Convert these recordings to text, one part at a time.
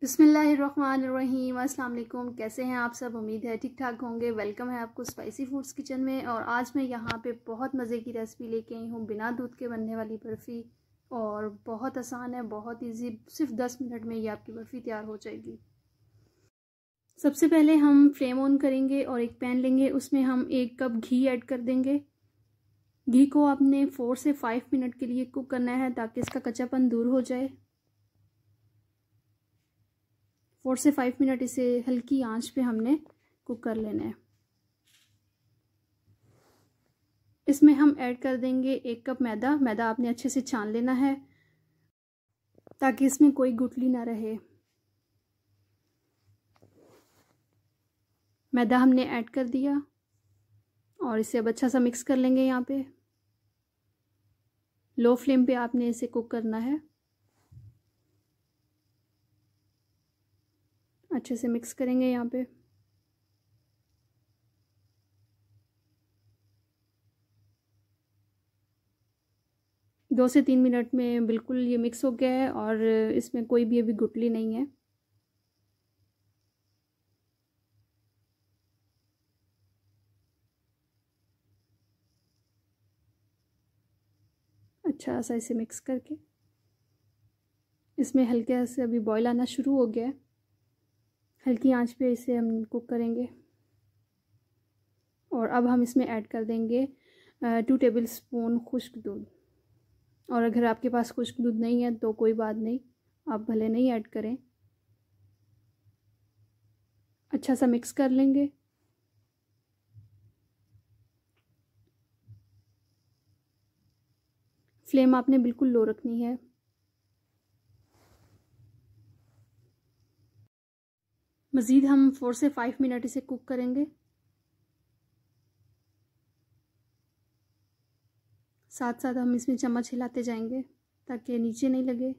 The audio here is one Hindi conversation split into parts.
बिस्मिल्लाहिर्रहमानिर्रहीम। अस्सलाम वालेकुम। कैसे हैं आप सब? उम्मीद है ठीक ठाक होंगे। वेलकम है आपको स्पाइसी फूड्स किचन में। और आज मैं यहाँ पे बहुत मज़े की रेसिपी लेके आई हूँ, बिना दूध के बनने वाली बर्फ़ी। और बहुत आसान है, बहुत इजी, सिर्फ 10 मिनट में ये आपकी बर्फ़ी तैयार हो जाएगी। सबसे पहले हम फ्लेम ऑन करेंगे और एक पैन लेंगे, उसमें हम 1 कप घी ऐड कर देंगे। घी को आपने 4 से 5 मिनट के लिए कुक करना है ताकि इसका कच्चापन दूर हो जाए। 4 से 5 मिनट इसे हल्की आंच पे हमने कुक कर लेना है। इसमें हम ऐड कर देंगे 1 कप मैदा। मैदा आपने अच्छे से छान लेना है ताकि इसमें कोई गुठली ना रहे। मैदा हमने ऐड कर दिया और इसे अब अच्छा सा मिक्स कर लेंगे। यहाँ पे लो फ्लेम पे आपने इसे कुक करना है। अच्छे से मिक्स करेंगे यहाँ पे। दो से 3 मिनट में बिल्कुल ये मिक्स हो गया है और इसमें कोई भी अभी गुठली नहीं है। अच्छा सा इसे मिक्स करके इसमें हल्के से अभी बॉईल आना शुरू हो गया है। हल्की आंच पे इसे हम कुक करेंगे और अब हम इसमें ऐड कर देंगे 2 टेबल स्पून खुश्क दूध। और अगर आपके पास खुश्क दूध नहीं है तो कोई बात नहीं, आप भले नहीं ऐड करें। अच्छा सा मिक्स कर लेंगे। फ्लेम आपने बिल्कुल लो रखनी है। मज़ीद हम 4 से 5 मिनट इसे कुक करेंगे। साथ साथ हम इसमें चम्मच हिलाते जाएंगे ताकि नीचे नहीं लगे।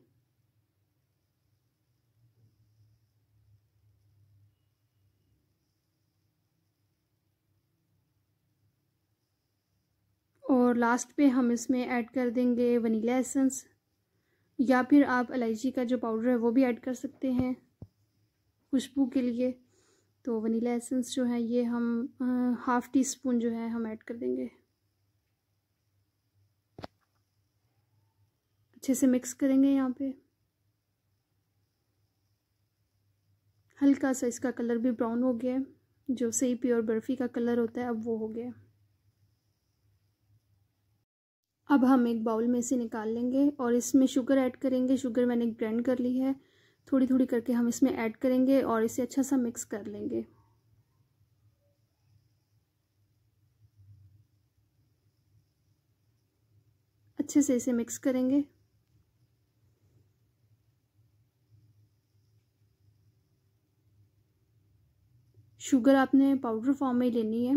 और लास्ट पे हम इसमें ऐड कर देंगे वनीला एसेंस, या फिर आप इलायची का जो पाउडर है वो भी ऐड कर सकते हैं खुशबू के लिए। तो वनीला एसेंस जो है ये हम हाफ़ टी स्पून जो है हम ऐड कर देंगे। अच्छे से मिक्स करेंगे। यहाँ पे हल्का सा इसका कलर भी ब्राउन हो गया है, जो सही प्योर बर्फ़ी का कलर होता है अब वो हो गया। अब हम एक बाउल में से निकाल लेंगे और इसमें शुगर ऐड करेंगे। शुगर मैंने ग्राइंड कर ली है। थोड़ी थोड़ी करके हम इसमें ऐड करेंगे और इसे अच्छा सा मिक्स कर लेंगे। अच्छे से इसे मिक्स करेंगे। शुगर आपने पाउडर फॉर्म में लेनी है,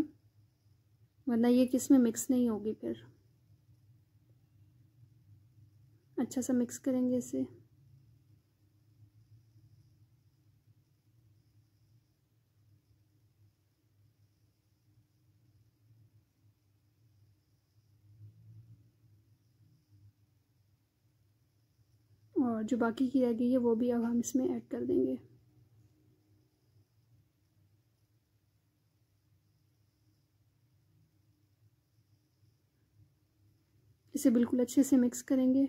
वरना ये किस में मिक्स नहीं होगी फिर। अच्छा सा मिक्स करेंगे इसे। और जो बाकी की रह गई है वो भी अब हम इसमें ऐड कर देंगे। इसे बिल्कुल अच्छे से मिक्स करेंगे।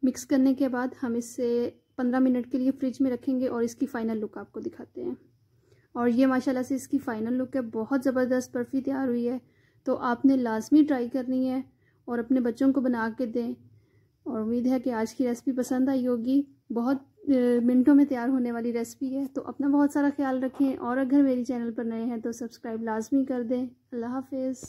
मिक्स करने के बाद हम इसे 15 मिनट के लिए फ्रिज में रखेंगे और इसकी फ़ाइनल लुक आपको दिखाते हैं। और ये माशाल्लाह से इसकी फ़ाइनल लुक है। बहुत ज़बरदस्त बर्फ़ी तैयार हुई है। तो आपने लाजमी ट्राई करनी है और अपने बच्चों को बना के दें। और उम्मीद है कि आज की रेसिपी पसंद आई होगी। बहुत मिनटों में तैयार होने वाली रेसिपी है। तो अपना बहुत सारा ख्याल रखें और अगर मेरी चैनल पर नए हैं तो सब्सक्राइब लाजमी कर दें। अल्लाह हाफिज़।